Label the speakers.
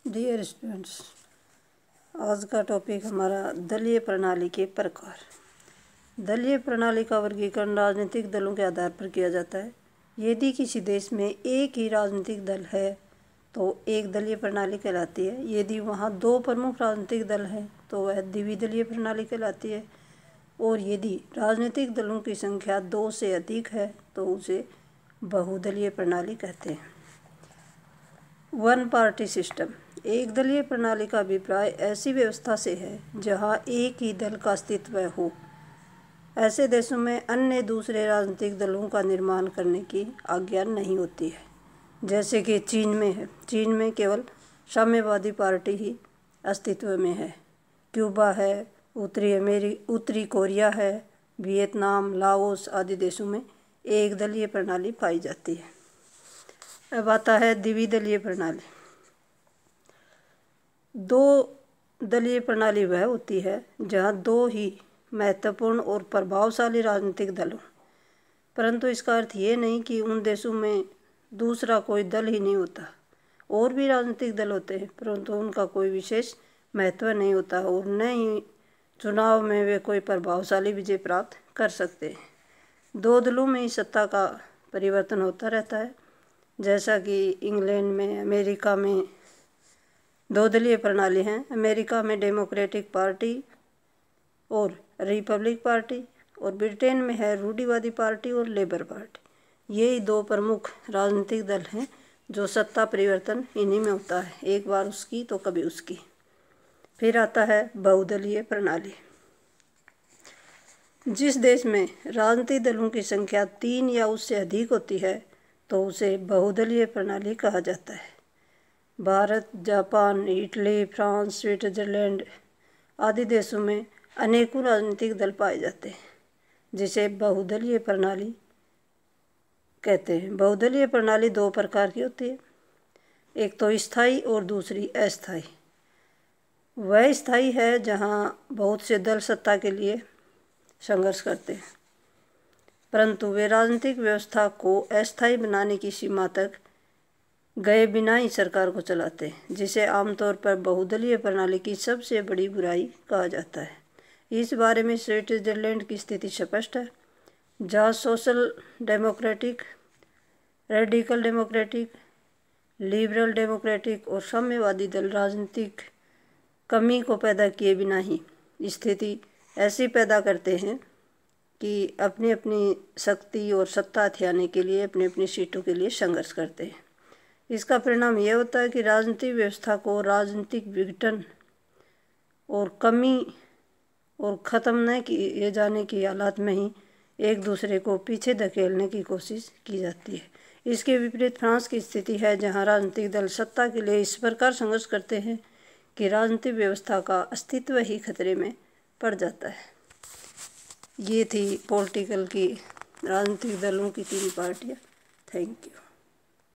Speaker 1: Dear students, आज का topic हमारा दलीय प्रणाली के प्रकार। दलीय प्रणाली का वर्गीकरण राजनीतिक दलों के आधार पर किया जाता है। यदि किसी देश में एक ही राजनीतिक दल है तो एक दलीय प्रणाली कहलाती है। यदि वहाँ दो प्रमुख राजनीतिक दल हैं तो वह द्विदलीय प्रणाली कहलाती है। और यदि राजनीतिक दलों की संख्या 2 से अधिक है तो उसे बहुदलीय प्रणाली कहते हैं। One party system. एक दलीय प्रणाली का अभिप्राय ऐसी व्यवस्था से है जहां एक ही दल का अस्तित्व हो। ऐसे देशों में अन्य दूसरे राजनीतिक दलों का निर्माण करने की आज्ञा नहीं होती है, जैसे कि चीन में है। चीन में केवल साम्यवादी पार्टी ही अस्तित्व में है। क्यूबा है, उत्तरी कोरिया है, वियतनाम, लाओस आदि देशों में एक दलीय प्रणाली पाई जाती है। अब आता है द्विदलीय प्रणाली। दो दलीय प्रणाली वह होती है जहां दो ही महत्वपूर्ण और प्रभावशाली राजनीतिक दल हों, परंतु इसका अर्थ ये नहीं कि उन देशों में दूसरा कोई दल ही नहीं होता। और भी राजनीतिक दल होते हैं परंतु उनका कोई विशेष महत्व नहीं होता और न ही चुनाव में वे कोई प्रभावशाली विजय प्राप्त कर सकते हैं। दो दलों में ही सत्ता का परिवर्तन होता रहता है, जैसा कि इंग्लैंड में, अमेरिका में दो दलीय प्रणाली हैं। अमेरिका में डेमोक्रेटिक पार्टी और रिपब्लिक पार्टी, और ब्रिटेन में है रूढ़िवादी पार्टी और लेबर पार्टी। यही दो प्रमुख राजनीतिक दल हैं जो सत्ता परिवर्तन इन्हीं में होता है, एक बार उसकी तो कभी उसकी। फिर आता है बहुदलीय प्रणाली। जिस देश में राजनीतिक दलों की संख्या 3 या उससे अधिक होती है तो उसे बहुदलीय प्रणाली कहा जाता है। Bharat, Japan, Italy, France, Switzerland आदि देशों में अनेकों राजनीतिक दल पाए जाते हैं, जिसे बहुदलीय प्रणाली कहते हैं। बहुदलीय प्रणाली दो प्रकार की होती है, एक तो स्थायी और दूसरी अस्थायी। वह स्थायी है जहां बहुत से दल सत्ता के लिए संघर्ष करते हैं, परंतु वे राजनीतिक व्यवस्था को अस्थायी बनाने की सीमा तक गए बिना ही सरकार को चलाते हैं, जिसे आमतौर पर बहुदलीय प्रणाली की सबसे बड़ी बुराई कहा जाता है। इस बारे में स्विट्जरलैंड की स्थिति स्पष्ट है, जहाँ social democratic, radical democratic, liberal democratic और साम्यवादी दल राजनीतिक कमी को पैदा किए बिना ही स्थिति ऐसी पैदा करते हैं कि अपनी अपनी शक्ति और सत्ता हथियाने के लिए अपनी अपनी सीटों के लिए संघर्ष करते हैं। इसका परिणाम यह होता है कि राजनीतिक व्यवस्था को राजनीतिक विघटन और कमी और ख़त्म न किए जाने की हालत में ही एक दूसरे को पीछे धकेलने की कोशिश की जाती है। इसके विपरीत फ्रांस की स्थिति है, जहां राजनीतिक दल सत्ता के लिए इस प्रकार संघर्ष करते हैं कि राजनीतिक व्यवस्था का अस्तित्व ही खतरे में पड़ जाता है। ये थी पॉलिटिकल की राजनीतिक दलों की 3 पार्टियाँ। Thank you.